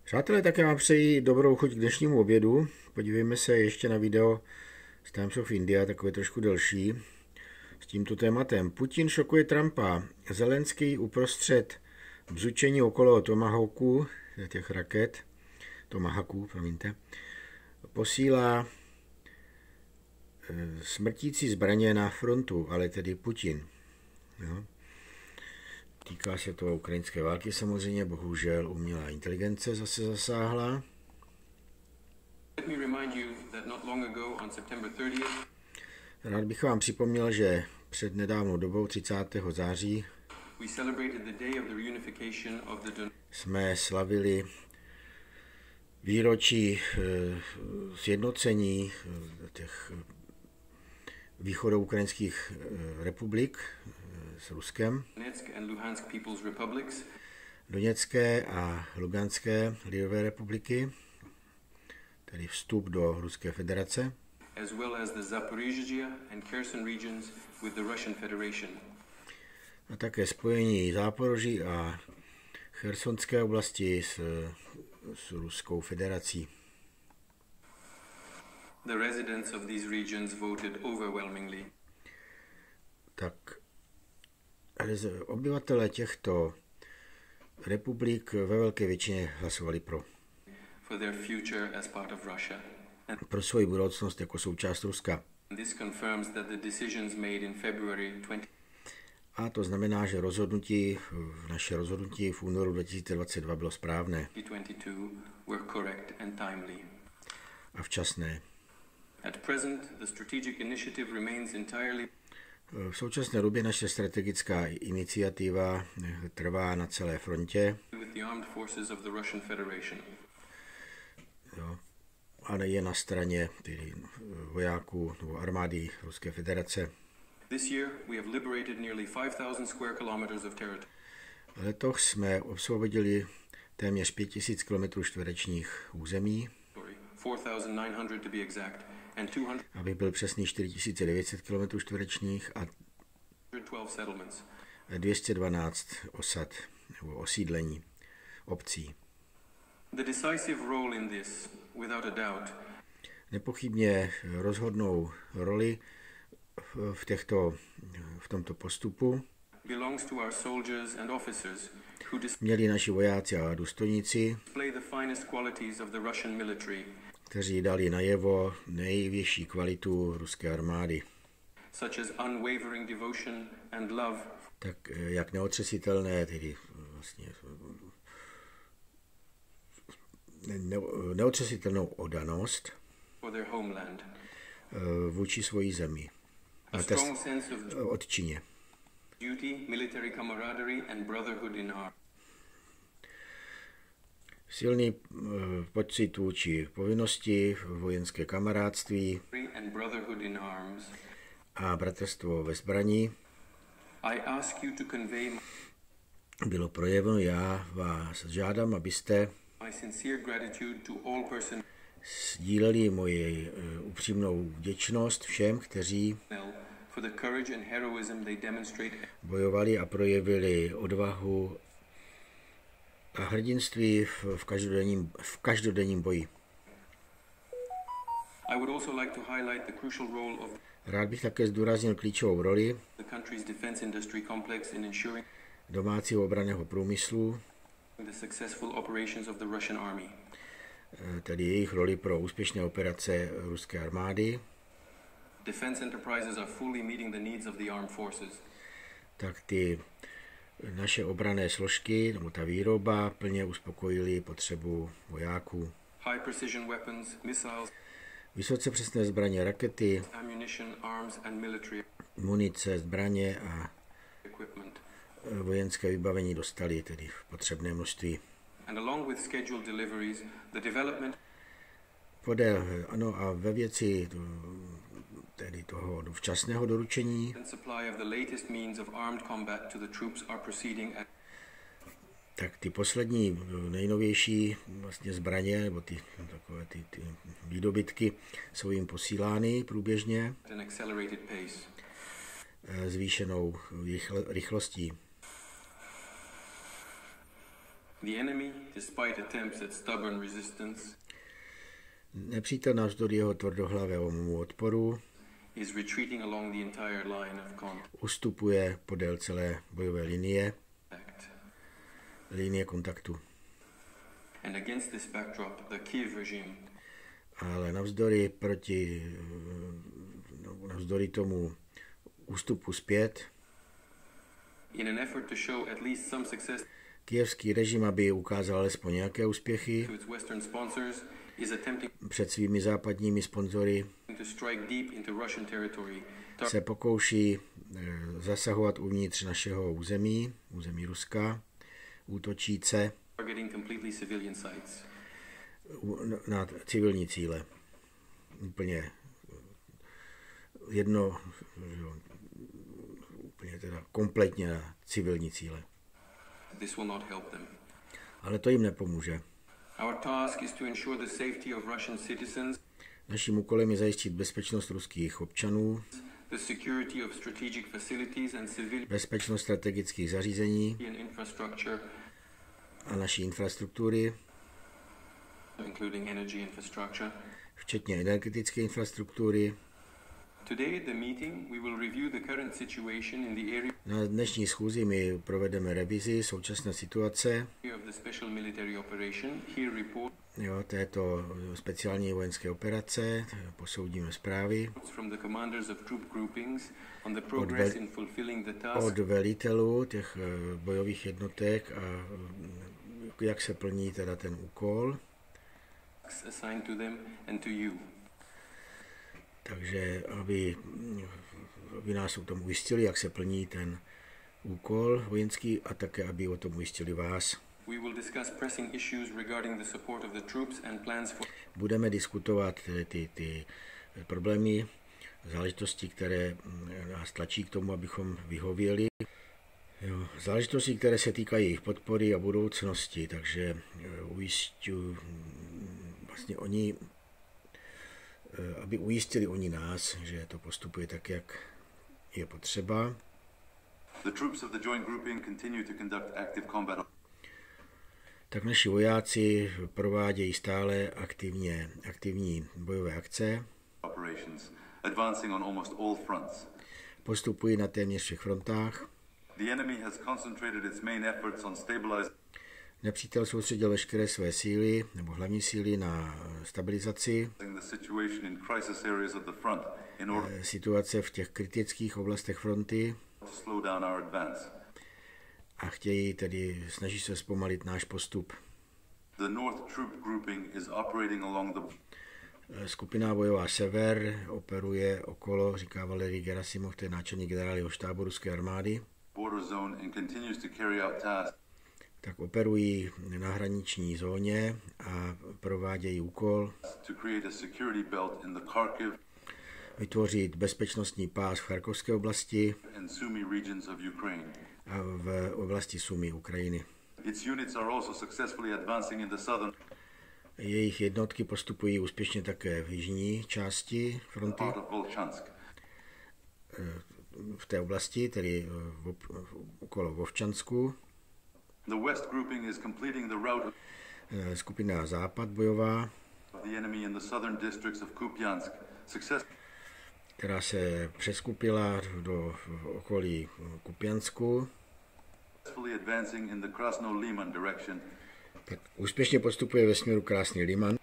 Přátelé, tak já vám přeji dobrou chuť k dnešnímu obědu. Podívejme se ještě na video z Times of India, takové trošku delší, s tímto tématem. Putin šokuje Trumpa. Zelenský uprostřed bzučení okolo Tomahawků, těch raket, Tomahawků, promiňte, posílá smrtící zbraně na frontu, ale tedy Putin. Jo. Týká se to ukrajinské války samozřejmě, bohužel umělá inteligence zase zasáhla. Rád bych vám připomněl, že před nedávnou dobou 30. září jsme slavili výročí sjednocení těch východoukrajinských republik s Ruskem, Doněcké a Luganské lidové republiky, tedy vstup do Ruské federace, a také spojení Záporoží a Chersonské oblasti s Ruskou federací. The residents of these regions voted overwhelmingly. Tak obyvatelé těchto republik ve velké většině hlasovali pro. For their future as part of Russia. Pro svoji budoucnost jako součást Ruska. This confirms that the decisions made in February 20. A to znamená, že naše rozhodnutí v únoru 2022 bylo správné. 2022 were correct and timely. A včasné. At present, the strategic initiative remains entirely. V současné době naše strategická iniciativa trvá na celé frontě. With the armed forces of the Russian Federation. Jo, a je na straně tedy vojáků nebo armády Ruské federace. This year we have liberated nearly 5,000 square kilometers of territory. Letos jsme osvobodili téměř 5,000 km čtverečních území. 4,900 to be exact. Aby byl přesný 4900 km čtverečních a 212 osad nebo osídlení obcí. Nepochybně rozhodnou roli v tomto postupu měli naši vojáci a důstojníci, kteří dali najevo nejvyšší kvalitu ruské armády. Tak jak neotřesitelné, tedy vlastně neotřesitelnou oddanost vůči svojí zemi a odčině. Silný pocit vůči povinnosti, vojenské kamarádství a bratrstvo ve zbraní bylo projeveno. Já vás žádám, abyste sdíleli moji upřímnou vděčnost všem, kteří bojovali a projevili odvahu a hrdinství v každodenním boji. Rád bych také zdůraznil klíčovou roli domácího obranného průmyslu, tedy jejich roli pro úspěšné operace ruské armády. Tak ty naše obranné složky, nebo ta výroba, plně uspokojily potřebu vojáků. Vysoce přesné zbraně, rakety, munice, zbraně a vojenské vybavení dostali tedy v potřebné množství. A ve věci tedy toho včasného doručení tak ty poslední nejnovější vlastně zbraně nebo ty výdobytky jsou jim posílány průběžně zvýšenou rychlostí. The enemy, despite attempts at stubborn resistance, nepřítel navzdory jeho tvrdohlavému odporu is retreating along the entire line of ustupuje podél celé bojové linie kontaktu. And against this backdrop, the Kiev regime, ale navzdory tomu ústupu zpět, in an effort to show at least some success kyjevský režim, aby ukázal alespoň nějaké úspěchy to its Western sponsors, is attempting před svými západními sponzory, to strike deep into Russian territory, se pokouší zasahovat uvnitř našeho území Ruska, útočíce targeting completely civilian sites. Na civilní cíle. Úplně úplně teda kompletně na civilní cíle. This will not help them. Ale to jim nepomůže. Our task is to ensure the safety of Russian citizens, Naším úkolem je zajistit bezpečnost ruských občanů, the security of strategic facilities and civilian bezpečnost strategických zařízení infrastructure, a naší infrastruktury, including energy infrastructure. včetně energetické infrastruktury. Today at the meeting we will review the current situation in the area Na dnešní schůzi my provedeme revizi současné situace of the special military operation. Here report této speciální vojenské operace, posoudíme zprávy from the commanders of troop groupings on the progress in fulfilling the task od velitelů těch bojových jednotek a jak se plní teda ten úkol. assigned to them and to you. Takže aby nás o tom ujistili, jak se plní ten úkol vojenský a také, aby o tom ujistili vás. We will discuss pressing issues regarding the support of the troops and plans for Budeme diskutovat ty problémy, záležitosti, které nás tlačí k tomu, abychom vyhověli. Záležitosti, které se týkají jejich podpory a budoucnosti, takže ujišťuji vlastně oni, aby ujistili oni nás, že to postupuje tak, jak je potřeba. The troops of the joint grouping continue to conduct active combat Tak naši vojáci provádějí stále aktivní bojové akce, operations, advancing on almost all fronts. postupují na téměř všech frontách. The enemy has concentrated its main efforts on stabilizing Nepřítel soustředil veškeré své síly, nebo hlavní síly na stabilizaci the situation in crisis areas of the front in order situace v těch kritických oblastech fronty to slow down our advance. a snaží se zpomalit náš postup. The North Troop Grouping is operating along the Skupina bojová Sever operuje okolo, říká Valerij Gerasimov, to je náčelník generálního štábu ruské armády. border zone and continues to carry out tasks Tak operují na hraniční zóně a provádějí úkol to create a security belt in the Kharkiv vytvořit bezpečnostní pás v Charkovské oblasti and Sumy regions of Ukraine. a v oblasti Sumy Ukrajiny. Its units are also successfully advancing in the southern Jejich jednotky postupují úspěšně také v jižní části fronty, part of Volchansk. v té oblasti, tedy okolo Vovčansku. The West Grouping is completing the route Skupina Západ bojová, of the enemy in the southern districts of Kupiansk, která se přeskupila do okolí Kupiansku, successfully advancing in the Krasno-Liman direction, tak úspěšně postupuje ve směru Krásný Liman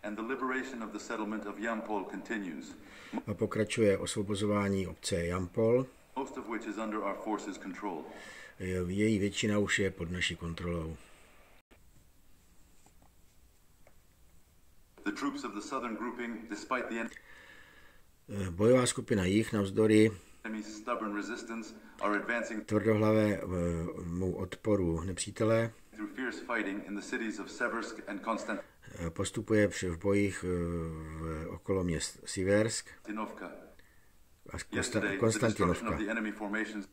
and the liberation of the settlement of Yampol continues, a pokračuje osvobozování obce Jampol. most of which is under our forces' control. Její většina už je pod naší kontrolou. The troops of the southern grouping, despite the Bojová skupina Jih navzdory enemy's stubborn resistance, are advancing tvrdohlavému odporu nepřítele, through fierce fighting in the cities of Seversk and postupuje v bojích okolo měst Siversk a Yesterday, the destruction Konstantinovka. of the enemy formations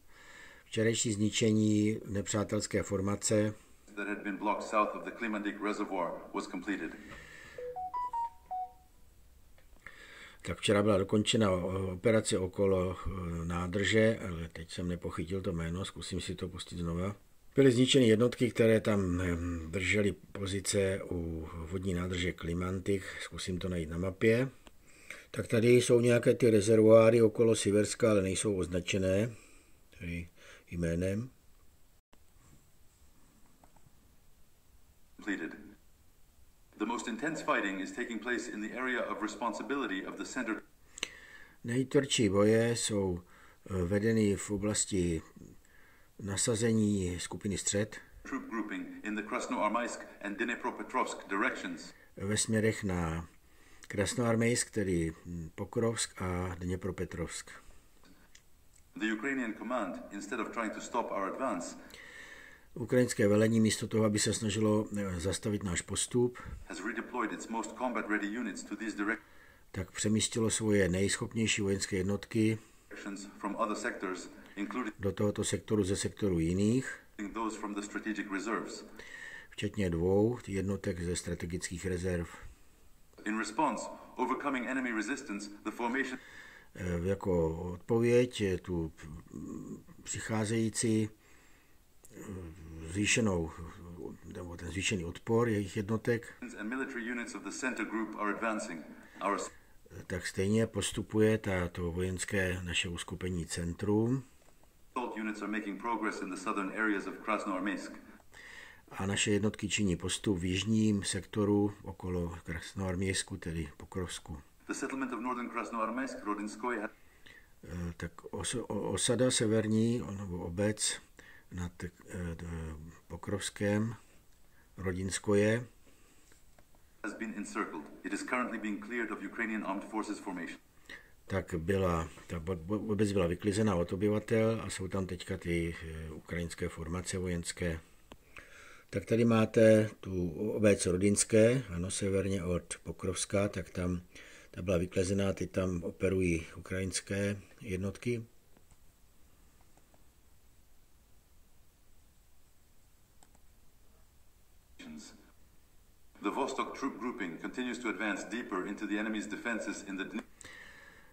Včerejší zničení nepřátelské formace that had been blocked south of the Klimandik reservoir was completed. Tak včera byla dokončena operace okolo nádrže, ale teď jsem nepochytil to jméno, zkusím si to pustit znova. Byly zničeny jednotky, které tam držely pozice u vodní nádrže Klimantik. Zkusím to najít na mapě. Tak tady jsou nějaké ty rezervoáry okolo Siverska, ale nejsou označené tady jménem. Nejtvrdší boje jsou vedeny v oblasti nasazení skupiny střed ve směrech na Krasnoarmejsk, tedy Pokrovsk a Dněpropetrovsk. Ukrajinské velení místo toho, aby se snažilo zastavit náš postup, tak přemístilo svoje nejschopnější vojenské jednotky do tohoto sektoru ze sektorů jiných, včetně 2 jednotek ze strategických rezerv. Jako odpověď tu přicházející ten zvýšený odpor jejich jednotek, tak stejně postupuje to vojenské naše uskupení Centrum a naše jednotky činí postup v jižním sektoru okolo Krasnoarmejsku, tedy Pokrovsku. Tak osada severní, nebo obec nad Pokrovském, Rodinskoje, tak ta obec byla vyklizena od obyvatel a jsou tam teďka ty ukrajinské formace vojenské. Tak tady máte tu obec Rodinské, ano, severně od Pokrovska, tak tam ta byla vyklezená, ty tam operují ukrajinské jednotky.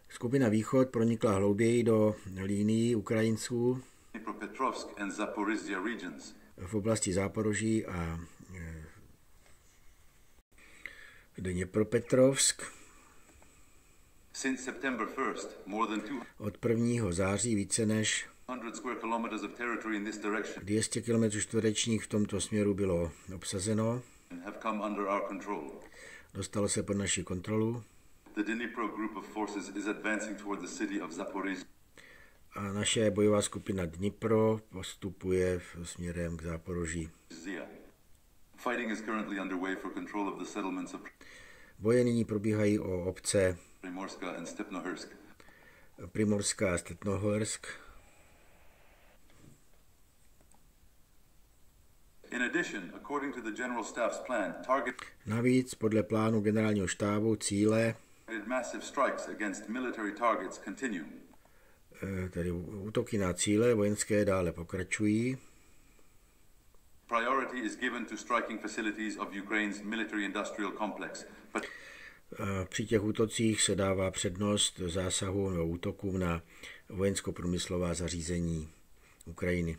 Skupina Východ pronikla hlouběji do linií Ukrajinců v oblasti Záporoží a Dněpropetrovsk. Od 1. září více než 200 km čtverečních v tomto směru bylo obsazeno. Dostalo se pod naši kontrolu. A naše bojová skupina Dnipro postupuje směrem k Záporoží. Boje nyní probíhají o obce Primorská a Stepnohorsk. Navíc podle plánu generálního štábu cíle, tedy útoky na cíle vojenské dále pokračují. Při těch útocích se dává přednost zásahu nebo útokům na vojensko-průmyslová zařízení Ukrajiny.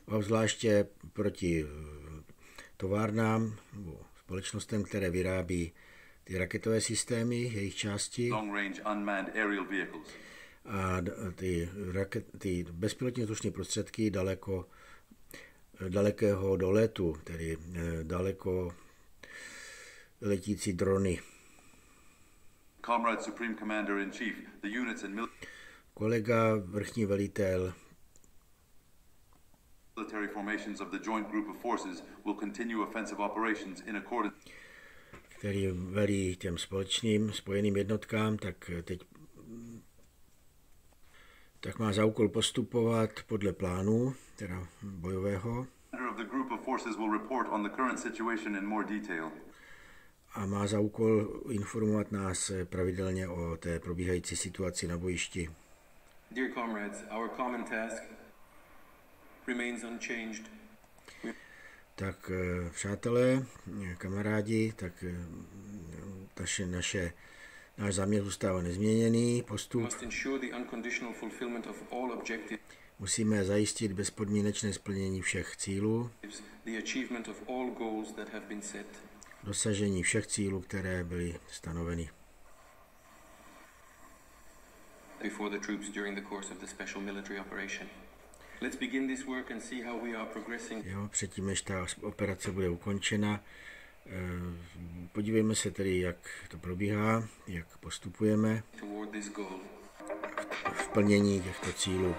Obzvláště proti továrnám nebo společnostem, které vyrábí ty raketové systémy, jejich části a ty bezpilotní vzdušné prostředky dalekého doletu, tedy daleko letící drony. Kolega vrchní velitel který velí těm společným spojeným jednotkám, tak teď má za úkol postupovat podle plánu, teda bojového. A má za úkol informovat nás pravidelně o té probíhající situaci na bojišti. Dear comrades, our common task remains unchanged. Tak přátelé, kamarádi, tak Náš záměr zůstává nezměněný, postup. Musíme zajistit bezpodmínečné splnění všech cílů, dosažení všech cílů, které byly stanoveny. Before the troops during the course of the special military operation. Let's begin this work and see how we are progressing. Předtím, než ta operace bude ukončena, podívejme se tedy, jak to probíhá, jak postupujeme Toward this goal. v plnění těchto cílů.